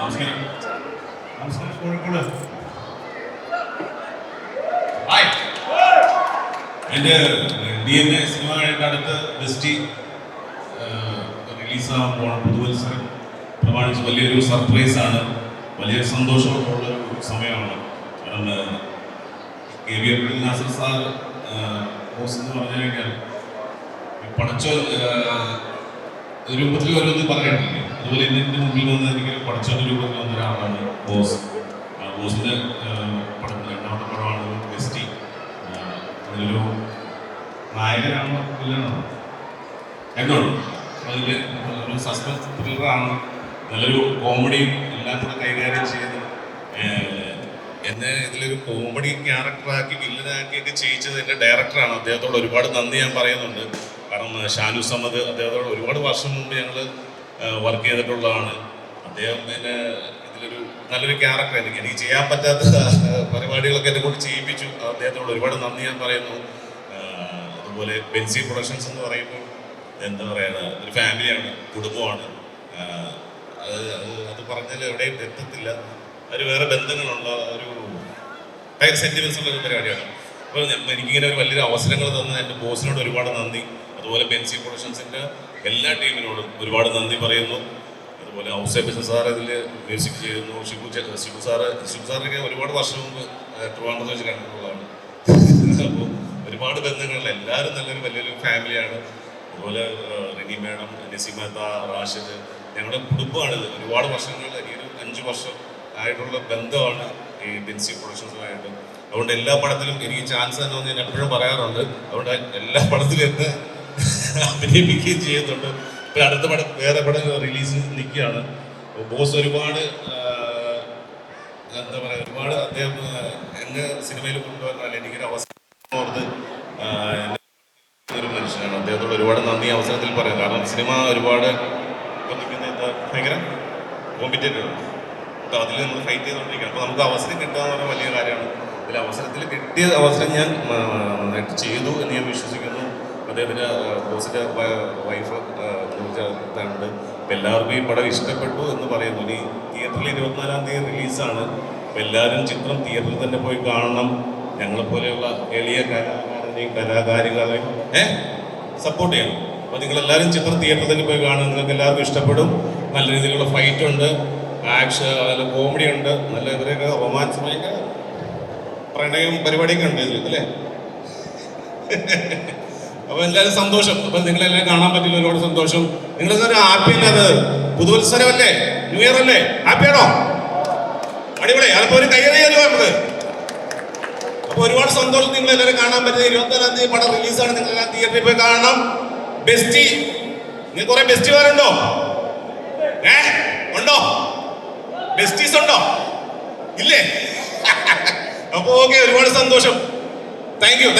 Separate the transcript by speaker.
Speaker 1: നമസ്കാരം. നമസ്കാരം കോഴിക്കോട്. ഹായ്. എൻ്റെ DNA സിനിമ കഴിഞ്ഞിട്ട് അടുത്ത് ബെസ്റ്റി റിലീസാകാൻ പോകണം. പുതുവത്സരം പ്രമാണിച്ച് വലിയൊരു സർപ്രൈസാണ്, വലിയ സന്തോഷമുള്ളൊരു സമയമാണ്. കാരണം KV Abdul Nasser sir boss എന്ന് പറഞ്ഞു കഴിഞ്ഞാൽ പടച്ചോ രൂപത്തിൽ ഓരോന്ന് പറഞ്ഞിട്ടില്ലേ, അതുപോലെ എൻ്റെ മുമ്പിൽ വന്ന് എനിക്ക് പടച്ചോൻ്റെ രൂപത്തിൽ വന്ന ഒരാളാണ് ബോസ്. ബോസിൻ്റെ പടം രണ്ടാമത്തെ പടമാണ് ബെസ്റ്റി. അതിലൊരു നായകനാണോ വില്ലനാണോ എന്നോളൂ. അതിൽ ഒരു സസ്പെൻസ് ത്രില്ലറാണ്, നല്ലൊരു കോമഡിയും എല്ലാം കൂടെ കൈകാര്യം ചെയ്ത് എന്നെ ഇതിലൊരു കോമഡി ക്യാരക്ടറാക്കി വില്ലനാക്കിയൊക്കെ ചെയ്യിച്ചത് എൻ്റെ ഡയറക്ടറാണ്. അദ്ദേഹത്തോട് ഒരുപാട് നന്ദി ഞാൻ പറയുന്നുണ്ട്. കാരണം ഷാനു സമദ് അദ്ദേഹത്തോട് ഒരുപാട് വർഷം മുമ്പ് ഞങ്ങൾ വർക്ക് ചെയ്തിട്ടുള്ളതാണ്. അദ്ദേഹം എന്നെ ഇതിലൊരു നല്ലൊരു ക്യാരക്ടർ എനിക്ക് ചെയ്യാൻ പറ്റാത്ത പരിപാടികളൊക്കെ എന്നെ കൊണ്ട് ചെയ്യിപ്പിച്ചു. അദ്ദേഹത്തോട് ഒരുപാട് നന്ദി ഞാൻ പറയുന്നു. അതുപോലെ ബെൻസി പ്രൊഡക്ഷൻസ് എന്ന് പറയുമ്പോൾ എന്താ പറയുക, ഒരു ഫാമിലിയാണ്, കുടുംബമാണ്. അത് പറഞ്ഞാൽ എവിടെയും എത്തത്തില്ല. ഒരു വേറെ ബന്ധങ്ങളുള്ള ഒരു ഭയങ്കര സെന്റിമെന്റ്സ് ഉള്ള ഒരു പരിപാടിയാണ്. അപ്പോൾ എനിക്കിങ്ങനെ ഒരു വലിയൊരു അവസരങ്ങൾ തന്ന എൻ്റെ ബോസിനോട് ഒരുപാട് നന്ദി. അതുപോലെ ബെൻസി പ്രൊഡക്ഷൻസിൻ്റെ എല്ലാ ടീമിനോടും ഒരുപാട് നന്ദി പറയുന്നു. അതുപോലെ ഔസേബ് സാർ ഇതിൽ മ്യൂസിക് ചെയ്യുന്നു. ഷിബു സാറൊക്കെ ഒരുപാട് വർഷം മുമ്പ് ട്രിവാൻഡ്രത്ത് വെച്ച് കണ്ടിട്ടുള്ളതാണ്. അപ്പോൾ ഒരുപാട് ബന്ധങ്ങളിൽ എല്ലാവരും നല്ലൊരു വലിയൊരു ഫാമിലിയാണ്. അതുപോലെ റിനി മാഡം, നസീമത്ത, റാഷിദ്, ഞങ്ങളുടെ കുടുംബമാണിത്. ഒരുപാട് വർഷങ്ങൾ, ഈ ഒരു 5 വർഷം ആയിട്ടുള്ള ബന്ധമാണ് ഈ ബെൻസി പ്രൊഡക്ഷൻസുമായിട്ട്. അതുകൊണ്ട് എല്ലാ പടത്തിലും എനിക്ക് ചാൻസ് തന്നെ ഞാൻ എപ്പോഴും പറയാറുണ്ട്. അതുകൊണ്ട് എല്ലാ പടത്തിലും എന്നെ അഭിനയിപ്പിക്കുകയും ചെയ്യുന്നുണ്ട്. ഇപ്പം അടുത്ത പടം വേറെ പടം റിലീസ് നിൽക്കുകയാണ്. ബോസ് ഒരുപാട് എന്താ പറയുക, ഒരുപാട് അദ്ദേഹം എന്നെ സിനിമയിൽ കൊണ്ടുവന്നാൽ എനിക്കൊരു അവസരം ഓർത്ത് ഒരു മനുഷ്യനാണ്. അദ്ദേഹത്തോട് ഒരുപാട് നന്ദി അവസരത്തിൽ പറയാം. കാരണം സിനിമ ഒരുപാട് ഇപ്പം നിൽക്കുന്ന എന്താ ഭയങ്കര കോമ്പറ്റേറ്റീവ് ആണ്. അപ്പോൾ അതിൽ നമ്മൾ ഫൈറ്റ് ചെയ്തുകൊണ്ടിരിക്കുകയാണ്. അപ്പോൾ നമുക്ക് അവസരം കിട്ടുക എന്ന് പറഞ്ഞാൽ വലിയ കാര്യമാണ്. അതിൽ അവസരത്തിൽ കിട്ടിയ അവസരം ഞാൻ നന്നായിട്ട് ചെയ്തു എന്ന് ഞാൻ വിശ്വസിക്കുന്നു. അദ്ദേഹത്തിൻ്റെ ബോസിൻ്റെ വൈഫ് ഇതുണ്ട്. അപ്പോൾ എല്ലാവർക്കും ഈ പടം ഇഷ്ടപ്പെട്ടു എന്ന് പറയുന്നു. ഇനി തിയേറ്ററിൽ 24-ാം തീയതി റിലീസാണ്. അപ്പോൾ എല്ലാവരും ചിത്രം തിയേറ്ററിൽ തന്നെ പോയി കാണണം. ഞങ്ങളെപ്പോലെയുള്ള എളിയ കലാകാരികളെയും സപ്പോർട്ട് ചെയ്യണം. അപ്പോൾ നിങ്ങളെല്ലാവരും ചിത്രം തിയേറ്ററിൽ തന്നെ പോയി കാണും. നിങ്ങൾക്ക് എല്ലാവർക്കും ഇഷ്ടപ്പെടും. നല്ല രീതിയിലുള്ള ഫൈറ്റ് ഉണ്ട്, ആക്ഷൻ, നല്ല കോമഡി ഉണ്ട്, നല്ല ഇവരെയൊക്കെ റൊമാൻസുമായിട്ട് പ്രണയം പരിപാടിയൊക്കെ ഉണ്ട് ഇതിൽ അല്ലേ. അപ്പോൾ എല്ലാവരും സന്തോഷം. അപ്പം നിങ്ങളെല്ലാം കാണാൻ പറ്റില്ല, ഒരുപാട് സന്തോഷം. നിങ്ങളെന്തൊരു ഹാപ്പി അല്ലേ? അത് പുതുവത്സരമല്ലേ, ന്യൂ ഇയർ അല്ലേ? ഹാപ്പിയാണോ? അടിപൊളി. അതിപ്പോൾ ഒരു കയ്യറിയാലോ നമുക്ക്. അപ്പോൾ ഒരുപാട് സന്തോഷം. നിങ്ങളെല്ലാവരും കാണാൻ പറ്റുന്നത് 24-ാം തീയതി പടം റിലീസാണ്. നിങ്ങളെല്ലാം തിയേറ്ററിൽ പോയി കാണണം. ബെസ്റ്റി, നിങ്ങൾ കുറെ ബെസ്റ്റിമാരുണ്ടോ? ഉണ്ടോ? ബെസ്റ്റീസ് ഉണ്ടോ? ഇല്ലേ? അപ്പോൾ ഓക്കെ, ഒരുപാട് സന്തോഷം. Thank you.